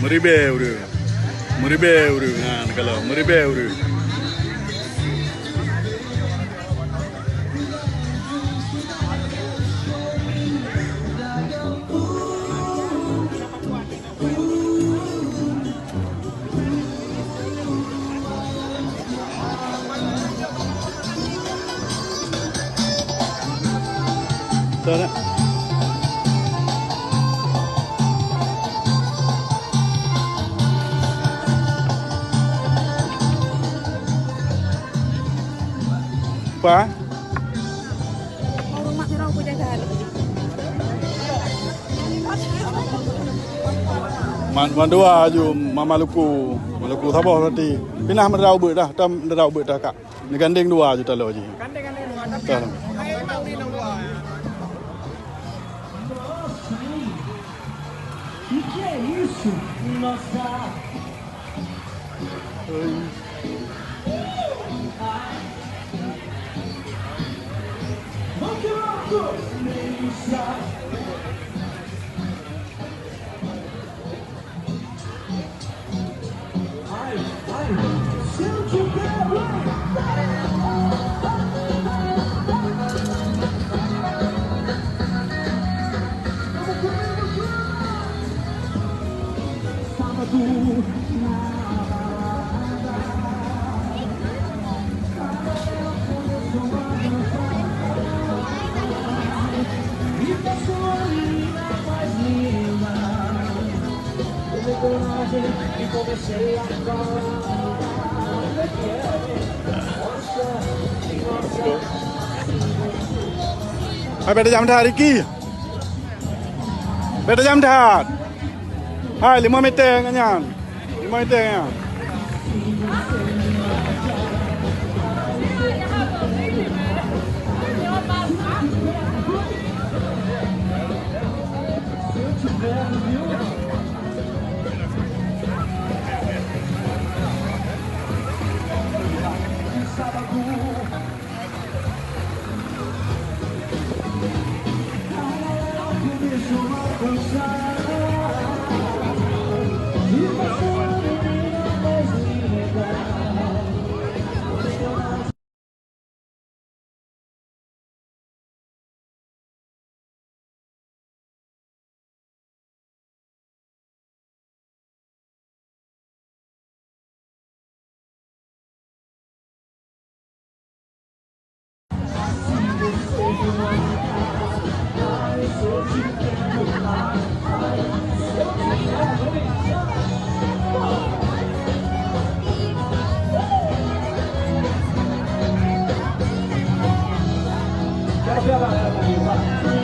Meribel uru kan kalau meribel uru. Sana. Apa? Rumah orang punya jalan. Mandua aju Maluku Sabah nanti. Pindah menderau ber dah, tam menderau ber dah kak. Neganding dua juta lo je. Gandeng dua tapi memang di dua. E que é isso? Nossa. Se eu te pego. Sábado na e passou a menina mais linda. Tomei coragem e comecei a falar. Hai beta jam dah Ricky. Beta jam dah. Hai 5 meter kan. 5 meter kan.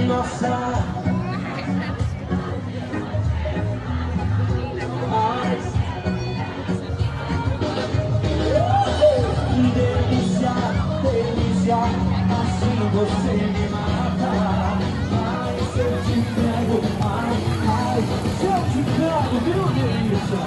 Nossa. Delícia, delícia, assim você me mata. Ai, se eu te pego, ai, ai, se eu te pego, viu, delícia?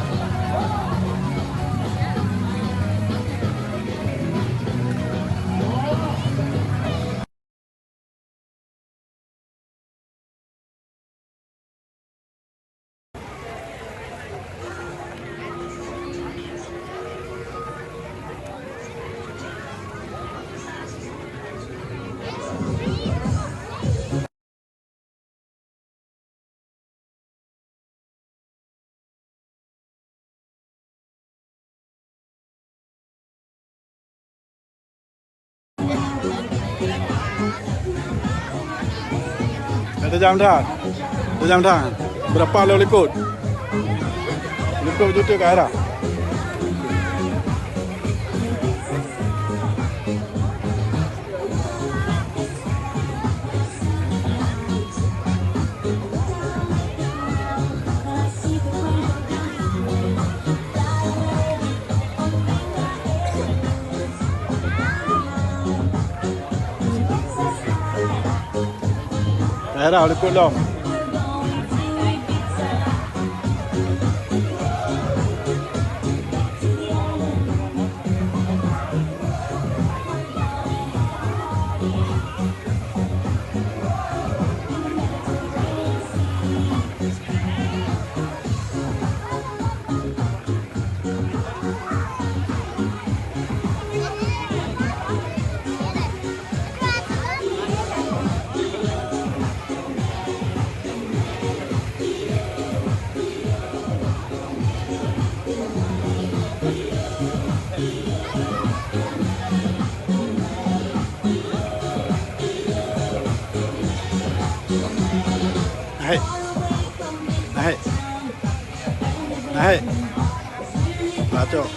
Beta jam dah. Beta jam dah. Berapa lo ikut? Ikut juta ke arah. Era oleh kolom. Naik. Naik. Naik. Bacok.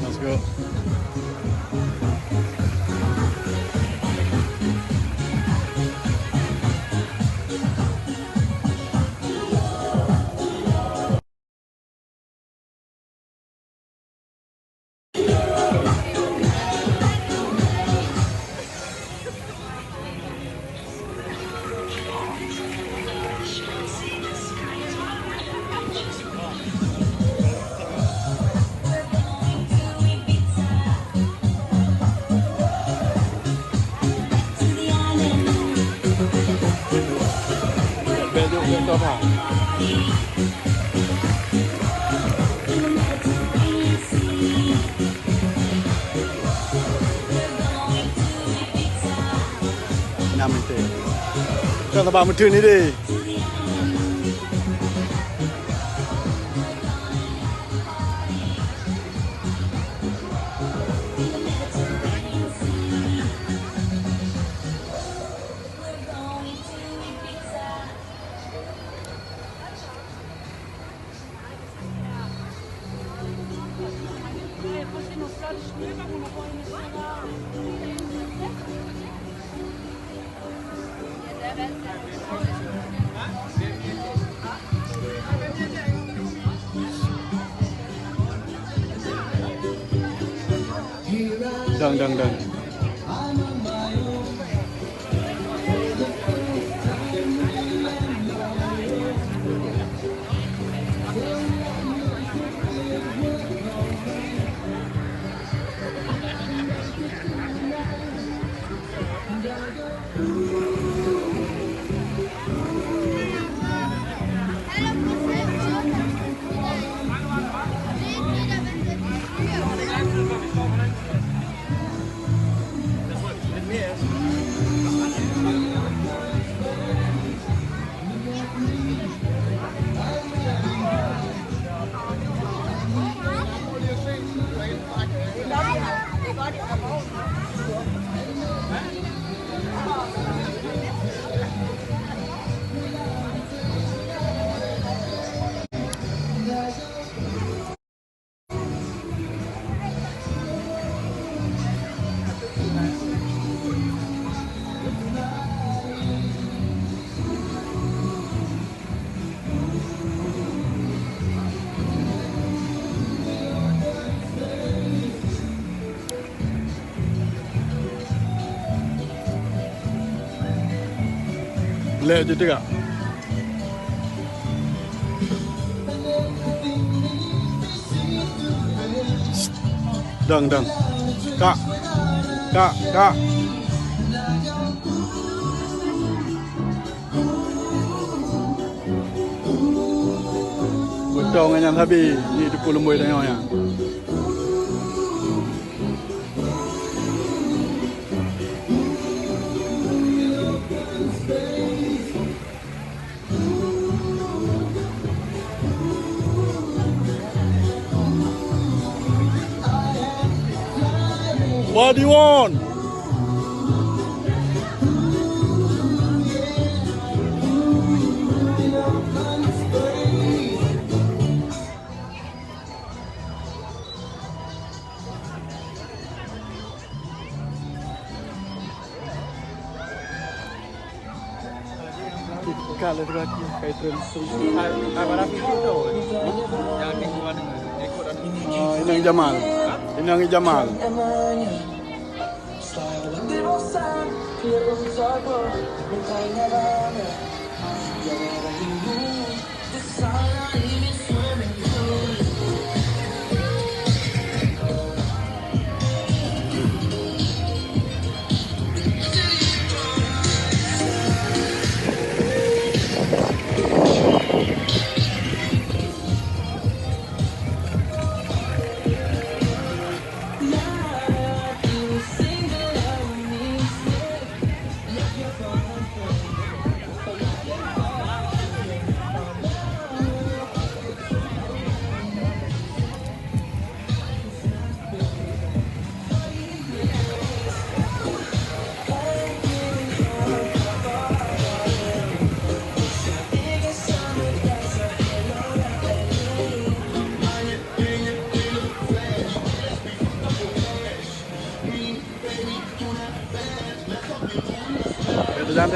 Let's go. Betul apa? Nam itu. Kau tak bawa mutu ni deh. Dang. Lek je tak? Dang. Kak. Betul dengan yang habis. Ni depu lembui tengok ya. What do you want? Kalau lagi kayak terus apa itu? Yang tinggal ikut Inang Jamal. Inang Jamal.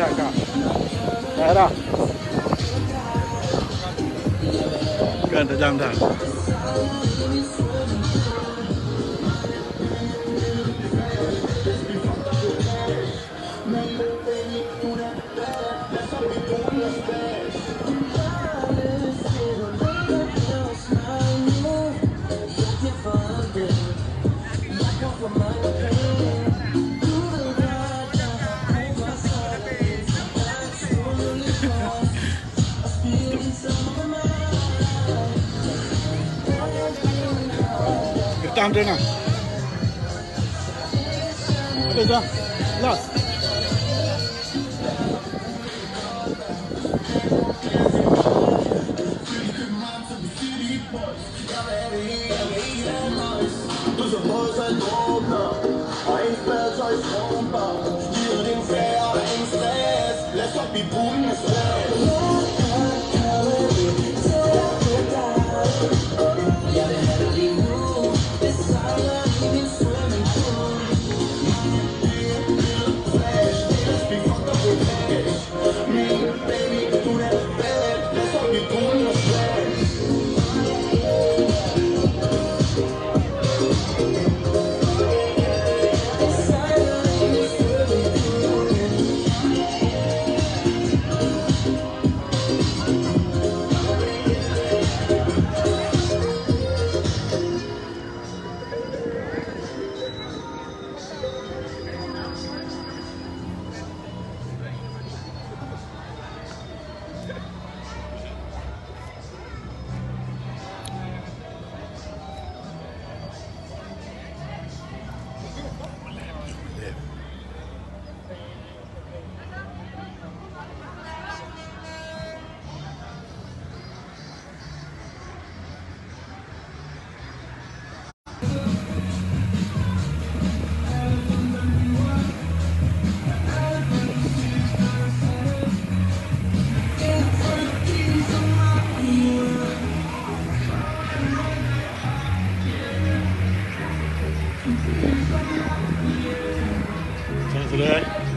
sehat kak. Sehat dah. Kan tajam dah. Kita ambil nak. Habis dah. Last. Sudah.